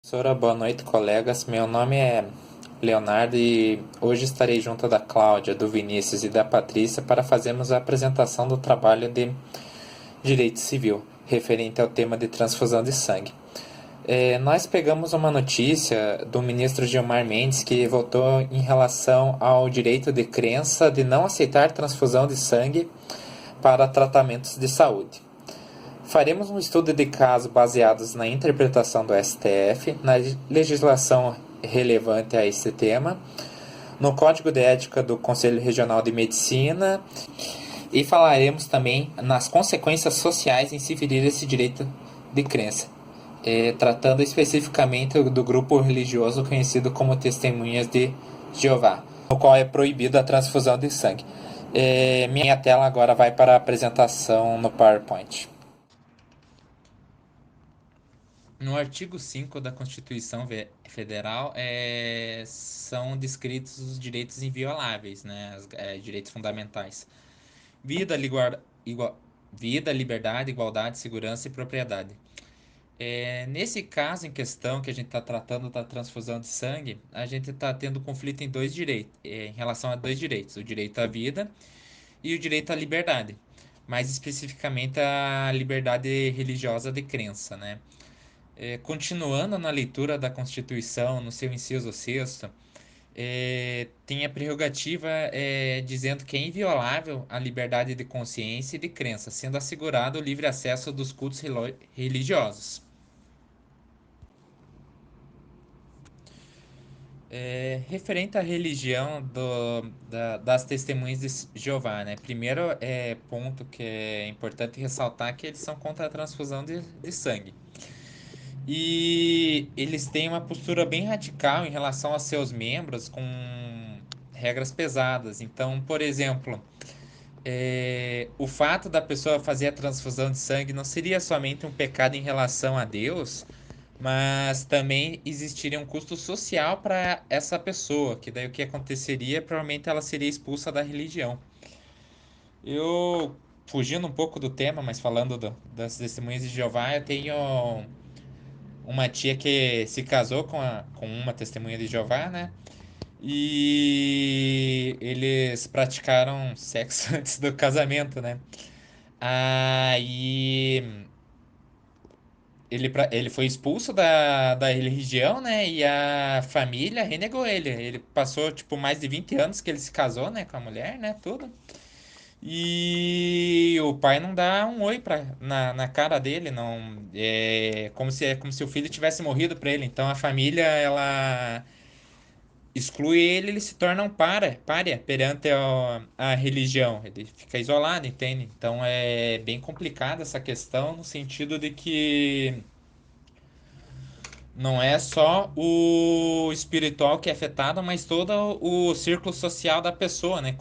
Professora, boa noite, colegas. Meu nome é Leonardo e hoje estarei junto da Cláudia, do Vinícius e da Patrícia para fazermos a apresentação do trabalho de Direito Civil, referente ao tema de transfusão de sangue. Nós pegamos uma notícia do ministro Gilmar Mendes que votou em relação ao direito de crença de não aceitar transfusão de sangue para tratamentos de saúde. Faremos um estudo de caso baseados na interpretação do STF, na legislação relevante a esse tema, no Código de Ética do Conselho Regional de Medicina e falaremos também nas consequências sociais em se ferir esse direito de crença, tratando especificamente do grupo religioso conhecido como Testemunhas de Jeová, no qual é proibida a transfusão de sangue. Minha tela agora vai para a apresentação no PowerPoint. No artigo 5 da Constituição Federal são descritos os direitos invioláveis, né, direitos fundamentais. Vida, vida, liberdade, igualdade, segurança e propriedade. Nesse caso em questão que a gente está tratando da transfusão de sangue, a gente está tendo conflito em dois direitos, em relação a dois direitos, o direito à vida e o direito à liberdade, mais especificamente a liberdade religiosa de crença, né? Continuando na leitura da Constituição, no seu inciso sexto, tem a prerrogativa dizendo que é inviolável a liberdade de consciência e de crença, sendo assegurado o livre acesso dos cultos religiosos. Referente à religião das testemunhas de Jeová, né? Primeiro ponto que é importante ressaltar que eles são contra a transfusão de sangue. E eles têm uma postura bem radical em relação aos seus membros, com regras pesadas. Então, por exemplo, o fato da pessoa fazer a transfusão de sangue não seria somente um pecado em relação a Deus, mas também existiria um custo social para essa pessoa, que daí o que aconteceria? Provavelmente ela seria expulsa da religião. Eu, fugindo um pouco do tema, mas falando das testemunhas de Jeová, eu tenho uma tia que se casou com uma testemunha de Jeová, né? E eles praticaram sexo antes do casamento, né? Aí ele foi expulso da religião, né? E a família renegou ele. Ele passou, tipo, mais de 20 anos que ele se casou, né? Com a mulher, né? Tudo. E o pai não dá um oi na cara dele, não é como se o filho tivesse morrido para ele. Então a família ela exclui ele, ele se torna um pária perante a religião. Ele fica isolado, entende? Então é bem complicada essa questão no sentido de que não é só o espiritual que é afetado, mas todo o círculo social da pessoa, né?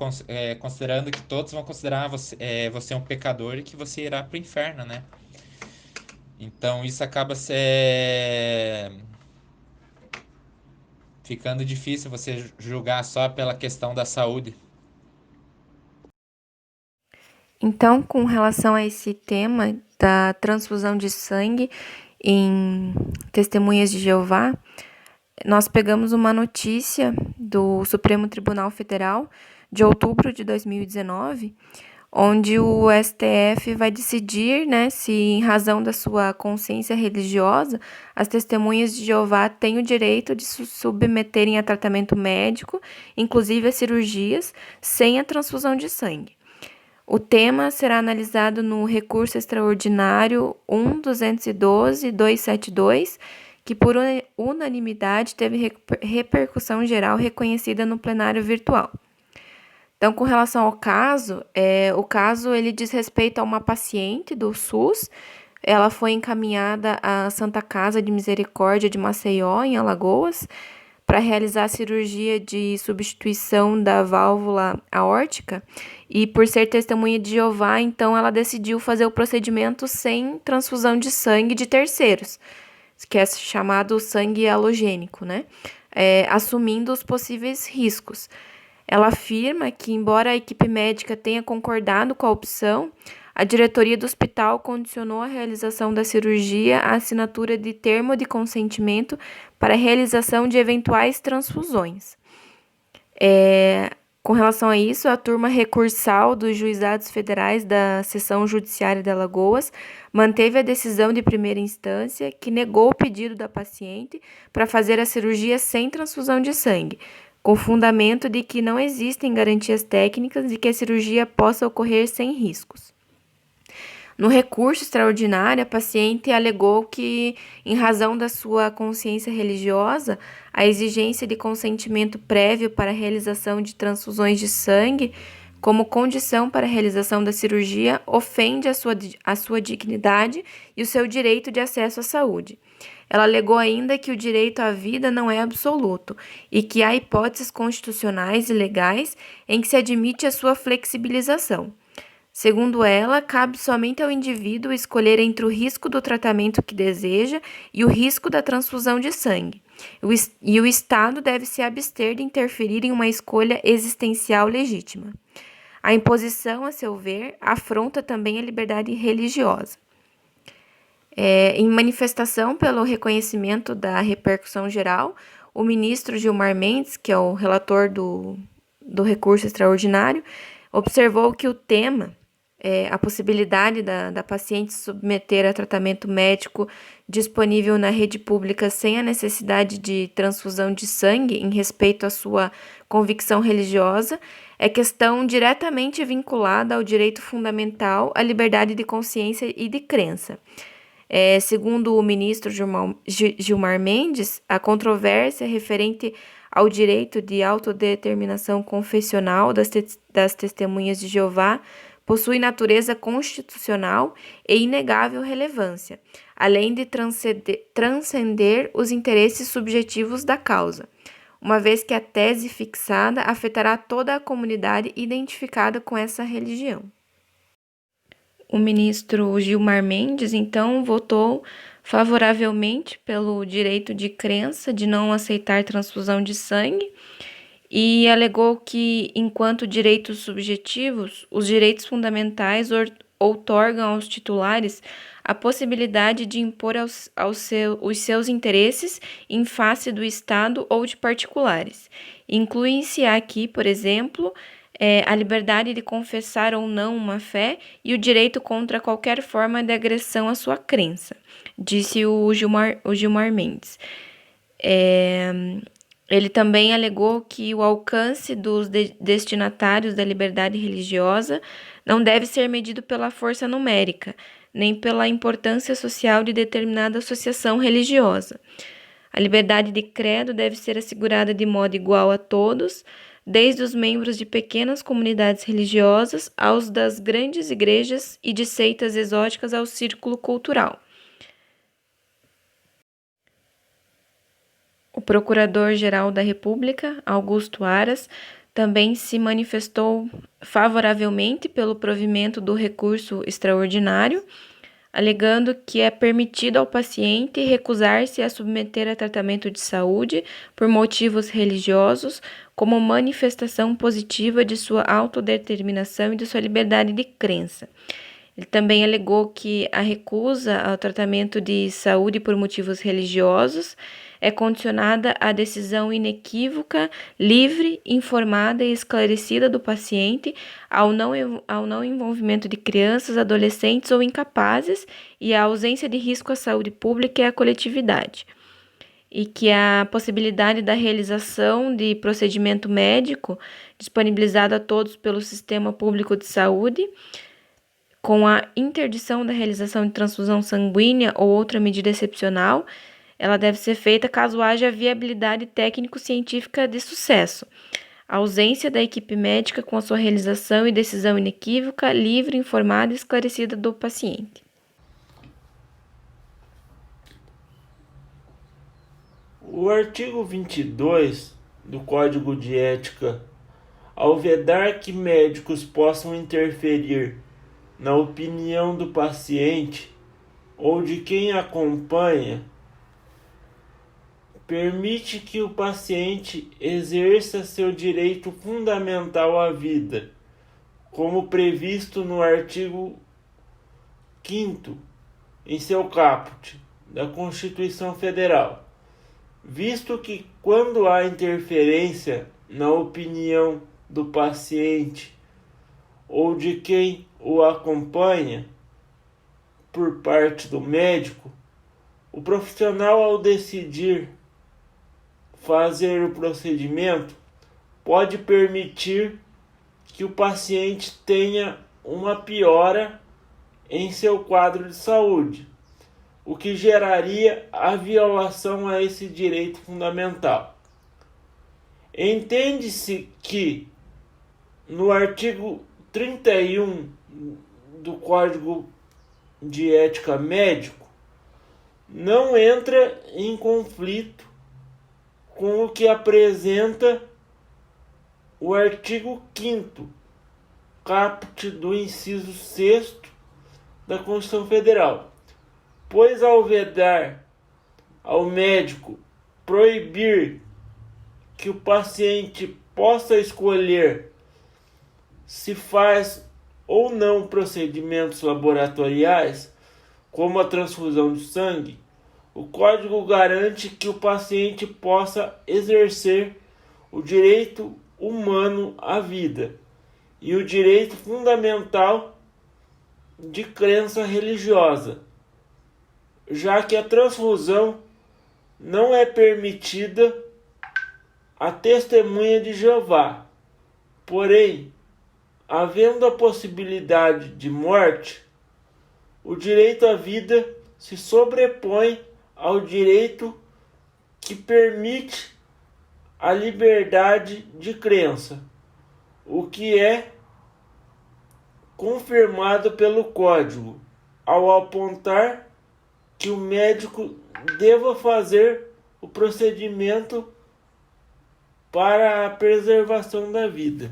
Considerando que todos vão considerar você um pecador e que você irá para o inferno, né? Então isso acaba ficando difícil você julgar só pela questão da saúde. Então, com relação a esse tema da transfusão de sangue em Testemunhas de Jeová, nós pegamos uma notícia do Supremo Tribunal Federal de outubro de 2019, onde o STF vai decidir, né, se em razão da sua consciência religiosa, as testemunhas de Jeová têm o direito de se submeterem a tratamento médico, inclusive a cirurgias, sem a transfusão de sangue. O tema será analisado no recurso extraordinário 1.212.272, que por unanimidade teve repercussão geral reconhecida no plenário virtual. Então, com relação ao caso, o caso ele diz respeito a uma paciente do SUS. Ela foi encaminhada à Santa Casa de Misericórdia de Maceió, em Alagoas, para realizar a cirurgia de substituição da válvula aórtica. E por ser testemunha de Jeová, então ela decidiu fazer o procedimento sem transfusão de sangue de terceiros, que é chamado sangue halogênico, né? Assumindo os possíveis riscos. Ela afirma que, embora a equipe médica tenha concordado com a opção, a diretoria do hospital condicionou a realização da cirurgia à assinatura de termo de consentimento para a realização de eventuais transfusões. Com relação a isso, a turma recursal dos juizados federais da Seção Judiciária de Alagoas manteve a decisão de primeira instância que negou o pedido da paciente para fazer a cirurgia sem transfusão de sangue, com fundamento de que não existem garantias técnicas de que a cirurgia possa ocorrer sem riscos. No recurso extraordinário, a paciente alegou que, em razão da sua consciência religiosa, a exigência de consentimento prévio para a realização de transfusões de sangue, como condição para a realização da cirurgia, ofende a sua dignidade e o seu direito de acesso à saúde. Ela alegou ainda que o direito à vida não é absoluto e que há hipóteses constitucionais e legais em que se admite a sua flexibilização. Segundo ela, cabe somente ao indivíduo escolher entre o risco do tratamento que deseja e o risco da transfusão de sangue. E o Estado deve se abster de interferir em uma escolha existencial legítima. A imposição, a seu ver, afronta também a liberdade religiosa. Em manifestação pelo reconhecimento da repercussão geral, o ministro Gilmar Mendes, que é o relator do recurso extraordinário, observou que o tema, a possibilidade da paciente se submeter a tratamento médico disponível na rede pública sem a necessidade de transfusão de sangue em respeito à sua convicção religiosa, é questão diretamente vinculada ao direito fundamental à liberdade de consciência e de crença. Segundo o ministro Gilmar Mendes, a controvérsia referente ao direito de autodeterminação confessional das testemunhas de Jeová possui natureza constitucional e inegável relevância, além de transcender os interesses subjetivos da causa, uma vez que a tese fixada afetará toda a comunidade identificada com essa religião. O ministro Gilmar Mendes, então, votou favoravelmente pelo direito de crença de não aceitar transfusão de sangue e alegou que, enquanto direitos subjetivos, os direitos fundamentais outorgam aos titulares a possibilidade de impor os seus interesses em face do Estado ou de particulares. Incluem-se aqui, por exemplo, a liberdade de confessar ou não uma fé e o direito contra qualquer forma de agressão à sua crença, disse o Gilmar Mendes. Ele também alegou que o alcance dos destinatários da liberdade religiosa não deve ser medido pela força numérica, nem pela importância social de determinada associação religiosa. A liberdade de credo deve ser assegurada de modo igual a todos, desde os membros de pequenas comunidades religiosas aos das grandes igrejas e de seitas exóticas ao círculo cultural. O Procurador-Geral da República, Augusto Aras, também se manifestou favoravelmente pelo provimento do recurso extraordinário, alegando que é permitido ao paciente recusar-se a submeter a tratamento de saúde por motivos religiosos, como manifestação positiva de sua autodeterminação e de sua liberdade de crença. Ele também alegou que a recusa ao tratamento de saúde por motivos religiosos é condicionada à decisão inequívoca, livre, informada e esclarecida do paciente, ao não envolvimento de crianças, adolescentes ou incapazes e à ausência de risco à saúde pública e à coletividade. E que a possibilidade da realização de procedimento médico disponibilizado a todos pelo Sistema Público de Saúde, com a interdição da realização de transfusão sanguínea ou outra medida excepcional, ela deve ser feita caso haja viabilidade técnico-científica de sucesso. A ausência da equipe médica com a sua realização e decisão inequívoca, livre, informada e esclarecida do paciente. O artigo 22 do Código de Ética, ao vedar que médicos possam interferir na opinião do paciente ou de quem acompanha, permite que o paciente exerça seu direito fundamental à vida, como previsto no artigo 5º em seu caput da Constituição Federal, visto que quando há interferência na opinião do paciente ou de quem o acompanha por parte do médico, o profissional, ao decidir fazer o procedimento, pode permitir que o paciente tenha uma piora em seu quadro de saúde, o que geraria a violação a esse direito fundamental. Entende-se que, no artigo 31 do Código de Ética Médico, não entra em conflito com o que apresenta o artigo 5º, caput do inciso 6º da Constituição Federal, pois ao vedar ao médico proibir que o paciente possa escolher se faz ou não procedimentos laboratoriais, como a transfusão de sangue, o Código garante que o paciente possa exercer o direito humano à vida e o direito fundamental de crença religiosa, já que a transfusão não é permitida à testemunha de Jeová. Porém, havendo a possibilidade de morte, o direito à vida se sobrepõe ao direito que permite a liberdade de crença, o que é confirmado pelo Código, ao apontar que o médico deva fazer o procedimento para a preservação da vida.